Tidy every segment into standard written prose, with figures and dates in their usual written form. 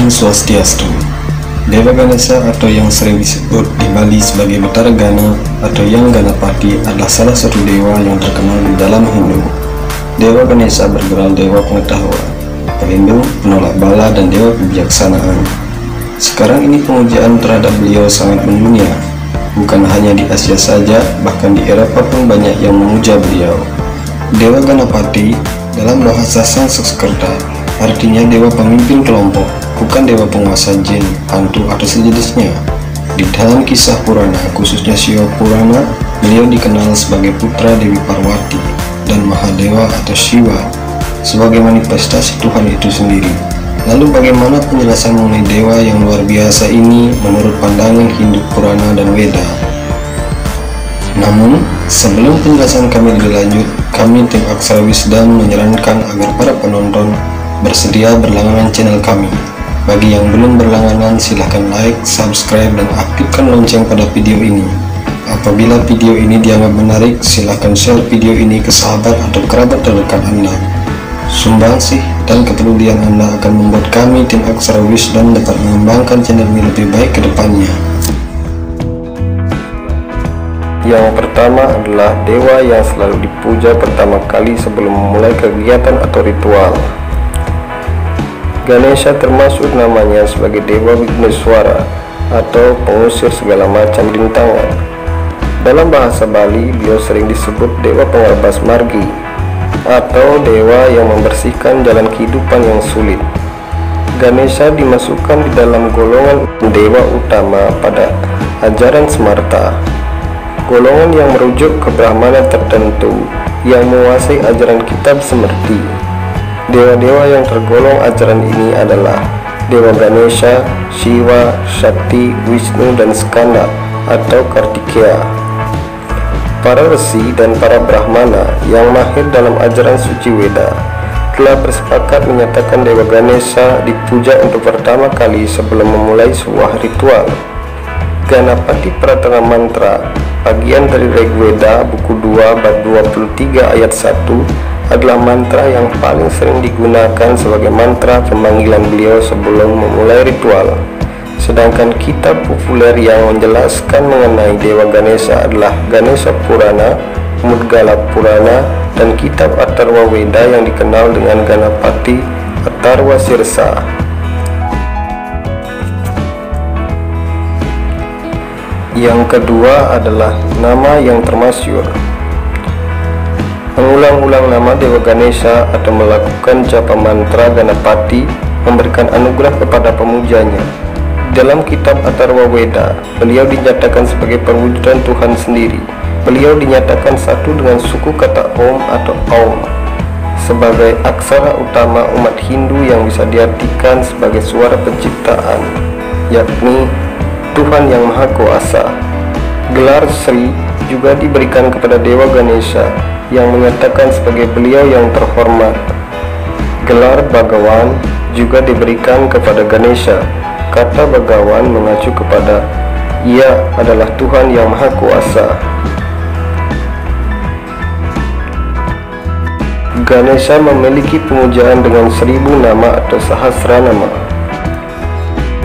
Om Swastiastu. Dewa Ganesha atau yang sering disebut di Bali sebagai Batara Gana atau yang Ganapati adalah salah satu dewa yang terkenal di dalam Hindu. Dewa Ganesha bergelar dewa pengetahuan, pelindung, penolak bala, dan dewa kebijaksanaan. Sekarang ini pemujaan terhadap beliau sangat mendunia. Bukan hanya di Asia saja, bahkan di Eropa pun banyak yang memuja beliau. Dewa Ganapati dalam bahasa Sanskerta artinya dewa pemimpin kelompok, bukan dewa penguasa jin, hantu, atau sejenisnya. Di dalam kisah Purana, khususnya Shiva Purana, beliau dikenal sebagai putra Dewi Parwati dan Mahadewa atau Shiva sebagai manifestasi Tuhan itu sendiri. Lalu bagaimana penjelasan mengenai dewa yang luar biasa ini menurut pandangan Hindu Purana dan Weda? Namun, sebelum penjelasan kami lebih lanjut, kami tim Aksara Wisdom menyarankan agar para penonton bersedia berlangganan channel kami. Bagi yang belum berlangganan, silahkan like, subscribe, dan aktifkan lonceng pada video ini. Apabila video ini dianggap menarik, silahkan share video ini ke sahabat atau kerabat terdekat Anda. Sumbangsih dan kepedulian Anda akan membuat kami tim Aksara Wisdom dapat mengembangkan channel ini lebih baik ke depannya. Yang pertama adalah dewa yang selalu dipuja pertama kali sebelum memulai kegiatan atau ritual. Ganesha termasuk namanya sebagai dewa Wigneswara atau pengusir segala macam rintangan. Dalam bahasa Bali, beliau sering disebut dewa pengerbas margi atau dewa yang membersihkan jalan kehidupan yang sulit. Ganesha dimasukkan di dalam golongan dewa utama pada ajaran Smarta, golongan yang merujuk ke Brahmana tertentu yang menguasai ajaran kitab Smriti. Dewa-dewa yang tergolong ajaran ini adalah Dewa Ganesha, Shiva, Shakti, Wisnu, dan Skanda atau Kartikeya. Para resi dan para Brahmana yang mahir dalam ajaran suci Weda telah bersepakat menyatakan Dewa Ganesha dipuja untuk pertama kali sebelum memulai sebuah ritual. Ganapati Pratana Mantra, bagian dari Rigveda buku 2 bab 23 ayat 1, adalah mantra yang paling sering digunakan sebagai mantra pemanggilan beliau sebelum memulai ritual. Sedangkan kitab populer yang menjelaskan mengenai Dewa Ganesha adalah Ganesha Purana, Mudgala Purana, dan kitab Atharva Weda yang dikenal dengan Ganapati Atharva Sirsa. Yang kedua adalah nama yang termasyhur. Mengulang-ulang nama Dewa Ganesha atau melakukan japa mantra Ganapati memberikan anugerah kepada pemujanya. Dalam kitab Atharva Weda, beliau dinyatakan sebagai perwujudan Tuhan sendiri. Beliau dinyatakan satu dengan suku kata Om atau Aum sebagai aksara utama umat Hindu yang bisa diartikan sebagai suara penciptaan, yakni Tuhan yang Maha Kuasa. Gelar Sri juga diberikan kepada Dewa Ganesha yang menyatakan sebagai beliau yang terhormat. Gelar Bhagawan juga diberikan kepada Ganesha. Kata Bhagawan mengacu kepada Ia adalah Tuhan yang Maha Kuasa. Ganesha memiliki pemujaan dengan 1000 nama atau sahasra nama.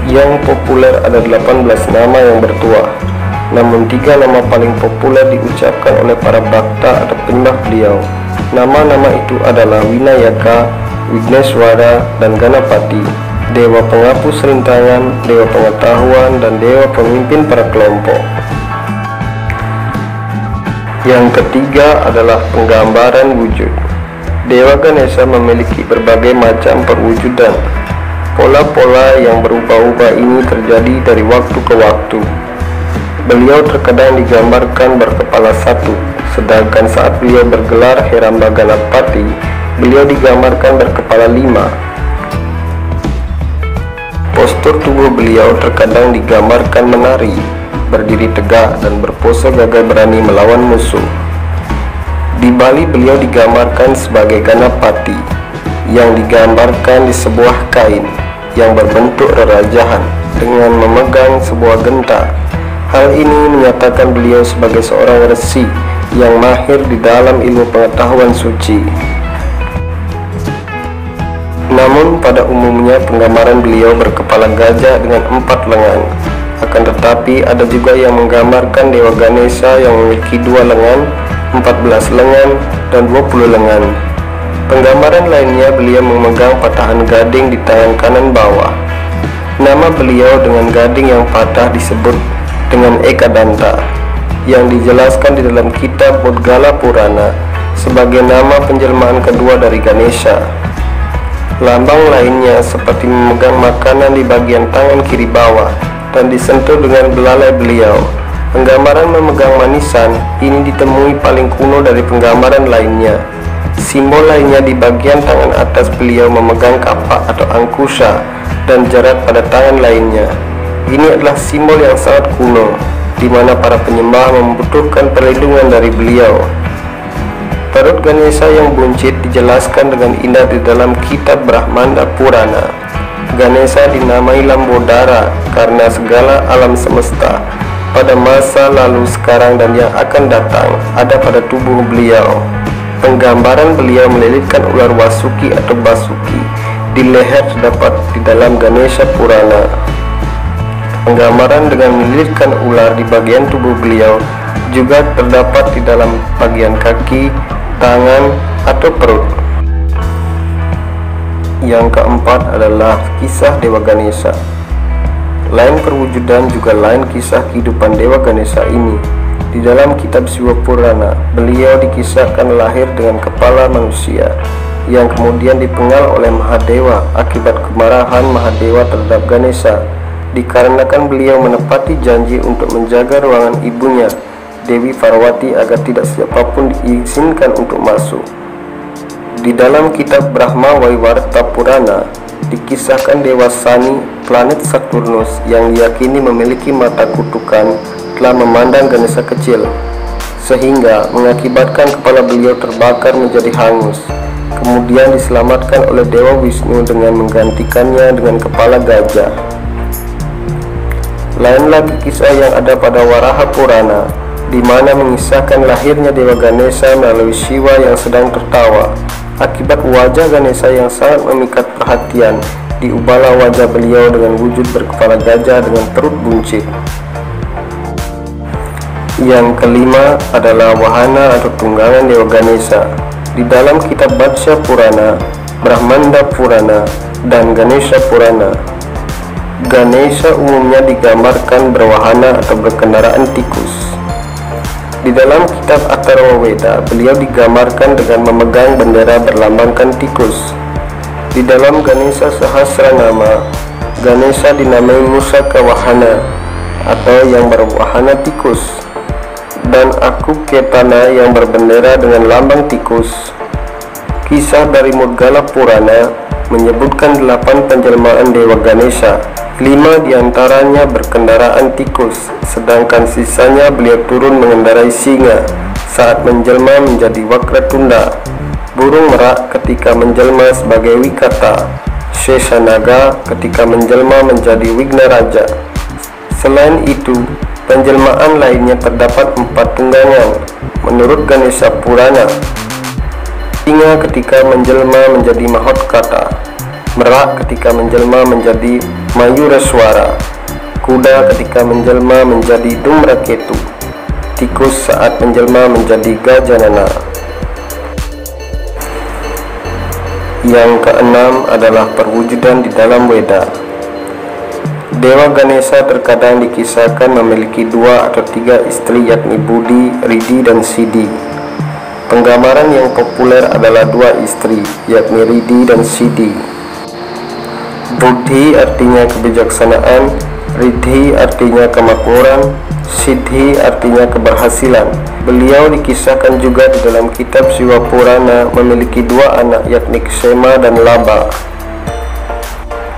Yang populer ada 18 nama yang bertuah. Namun 3 nama paling populer diucapkan oleh para bhakta atau penyembah beliau. Nama-nama itu adalah Winayaka, Wigneswara, dan Ganapati, dewa penghapus rintangan, dewa pengetahuan, dan dewa pemimpin para kelompok. Yang ketiga adalah penggambaran wujud. Dewa Ganesha memiliki berbagai macam perwujudan. Pola-pola yang berubah-ubah ini terjadi dari waktu ke waktu. Beliau terkadang digambarkan berkepala satu, sedangkan saat beliau bergelar Heramba Ganapati, beliau digambarkan berkepala 5. Postur tubuh beliau terkadang digambarkan menari, berdiri tegak, dan berpose gagah berani melawan musuh. Di Bali beliau digambarkan sebagai Ganapati, yang digambarkan di sebuah kain yang berbentuk rerajahan dengan memegang sebuah genta. Hal ini menyatakan beliau sebagai seorang resi yang mahir di dalam ilmu pengetahuan suci. Namun pada umumnya penggambaran beliau berkepala gajah dengan 4 lengan. Akan tetapi ada juga yang menggambarkan Dewa Ganesha yang memiliki 2 lengan, 14 lengan, dan 20 lengan. Penggambaran lainnya beliau memegang patahan gading di tangan kanan bawah. Nama beliau dengan gading yang patah disebut dengan Ekadanta, yang dijelaskan di dalam kitab Udgala Purana sebagai nama penjelmaan kedua dari Ganesha. Lambang lainnya seperti memegang makanan di bagian tangan kiri bawah dan disentuh dengan belalai beliau. Penggambaran memegang manisan ini ditemui paling kuno dari penggambaran lainnya. Simbol lainnya di bagian tangan atas beliau memegang kapak atau angkusa dan jarak pada tangan lainnya. Ini adalah simbol yang sangat kuno, di mana para penyembah membutuhkan perlindungan dari beliau. Perut Ganesha yang buncit dijelaskan dengan indah di dalam kitab Brahmanda Purana. Ganesha dinamai Lambodara karena segala alam semesta pada masa lalu, sekarang, dan yang akan datang ada pada tubuh beliau. Penggambaran beliau melilitkan ular Wasuki atau Basuki di leher terdapat di dalam Ganesha Purana. Penggambaran dengan melilitkan ular di bagian tubuh beliau juga terdapat di dalam bagian kaki, tangan, atau perut. Yang keempat adalah kisah Dewa Ganesha. Lain perwujudan juga lain kisah kehidupan Dewa Ganesha ini. Di dalam kitab Siwa Purana, beliau dikisahkan lahir dengan kepala manusia yang kemudian dipenggal oleh Mahadewa akibat kemarahan Mahadewa terhadap Ganesha, dikarenakan beliau menepati janji untuk menjaga ruangan ibunya Dewi Parwati agar tidak siapapun diizinkan untuk masuk. Di dalam kitab Brahma Waivarta Purana dikisahkan Dewa Sani, planet Saturnus yang diyakini memiliki mata kutukan, telah memandang Ganesha kecil sehingga mengakibatkan kepala beliau terbakar menjadi hangus. Kemudian diselamatkan oleh Dewa Wisnu dengan menggantikannya dengan kepala gajah. Lain lagi kisah yang ada pada Waraha Purana, di mana mengisahkan lahirnya Dewa Ganesha melalui Shiva yang sedang tertawa. Akibat wajah Ganesha yang sangat memikat perhatian, diubahlah wajah beliau dengan wujud berkepala gajah dengan perut buncit. Yang kelima adalah wahana atau tunggangan Dewa Ganesha. Di dalam kitab Batsya Purana, Brahmanda Purana, dan Ganesha Purana, Ganesha umumnya digambarkan berwahana atau berkendaraan tikus. Di dalam kitab Atharva Veda, beliau digambarkan dengan memegang bendera berlambangkan tikus. Di dalam Ganesha Sahasranama, Ganesha dinamai Musaka Wahana atau yang berwahana tikus, dan Akuketana yang berbendera dengan lambang tikus. Kisah dari Mudgala Purana menyebutkan 8 penjelmaan Dewa Ganesha. 5 diantaranya berkendaraan tikus, sedangkan sisanya beliau turun mengendarai singa saat menjelma menjadi Wakratunda, burung merak ketika menjelma sebagai Wikata, Sheshanaga ketika menjelma menjadi Wignaraja. Selain itu, penjelmaan lainnya terdapat 4 tunggangan menurut Ganesha Purana. Singa ketika menjelma menjadi Mahotkata, merak ketika menjelma menjadi Mayuraswara, kuda ketika menjelma menjadi Dhumraketu, tikus saat menjelma menjadi Gajanana. Yang keenam adalah perwujudan di dalam Weda. Dewa Ganesha terkadang dikisahkan memiliki 2 atau 3 istri, yakni Budi, Riddhi, dan Siddhi. Penggambaran yang populer adalah 2 istri, yakni Riddhi dan Siddhi. Buddhi artinya kebijaksanaan, Riddhi artinya kemakmuran, Siddhi artinya keberhasilan. Beliau dikisahkan juga di dalam kitab Siwa Purana memiliki 2 anak, yakni Ksema dan Laba.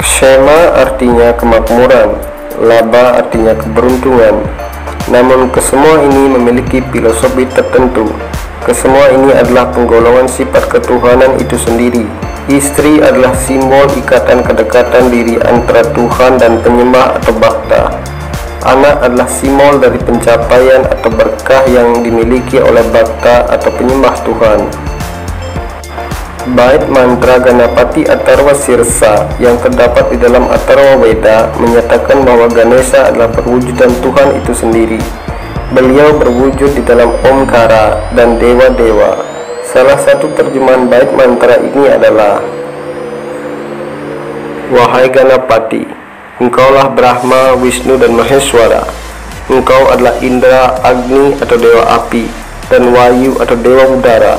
Ksema artinya kemakmuran, Laba artinya keberuntungan. Namun kesemua ini memiliki filosofi tertentu. Kesemua ini adalah penggolongan sifat ketuhanan itu sendiri. Istri adalah simbol ikatan kedekatan diri antara Tuhan dan penyembah atau bhakta. Anak adalah simbol dari pencapaian atau berkah yang dimiliki oleh bhakta atau penyembah Tuhan. Bait mantra Ganapati Atharva Sirsa yang terdapat di dalam Atharva Veda menyatakan bahwa Ganesha adalah perwujudan Tuhan itu sendiri. Beliau berwujud di dalam Omkara dan dewa-dewa. Salah satu terjemahan bait mantra ini adalah: Wahai Ganapati, Engkaulah Brahma, Wisnu, dan Maheswara. Engkau adalah Indra, Agni atau dewa api, dan Wayu atau dewa udara.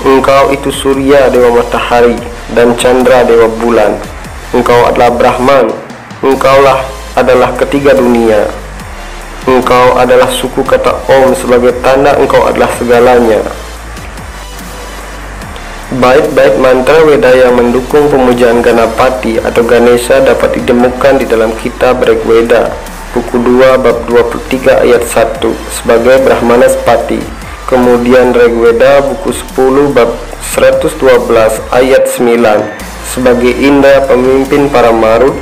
Engkau itu Surya, dewa matahari, dan Chandra, dewa bulan. Engkau adalah Brahman. Engkaulah adalah ketiga dunia. Engkau adalah suku kata Om sebagai tanda engkau adalah segalanya. Bait-bait mantra Weda yang mendukung pemujaan Ganapati atau Ganesha dapat ditemukan di dalam kitab Rigveda, buku 2 bab 23 ayat 1 sebagai Brahmanaspati. Kemudian Rigveda buku 10 bab 112 ayat 9 sebagai Indra pemimpin para Marut,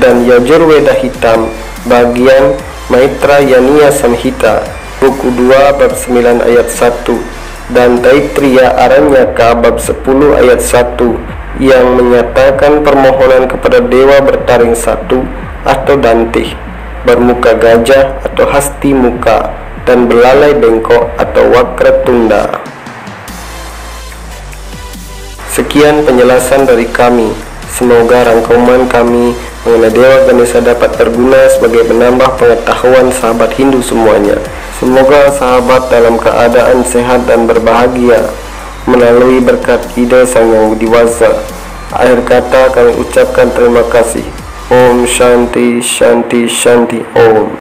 dan Yajurveda hitam bagian Maitrayaniya Samhita buku 2 bab 9 ayat 1 dan Taitriya Aranyaka bab 10 ayat 1 yang menyatakan permohonan kepada dewa bertaring satu atau dantih, bermuka gajah atau hasti muka, dan belalai bengkok atau wakratunda. Sekian penjelasan dari kami. Semoga rangkuman kami mengenai Dewa Ganesha dapat berguna sebagai penambah pengetahuan sahabat Hindu semuanya. Semoga sahabat dalam keadaan sehat dan berbahagia melalui berkat ide Sang Yang Widi Wasa. Akhir kata kami ucapkan terima kasih. Om Shanti Shanti Shanti Om.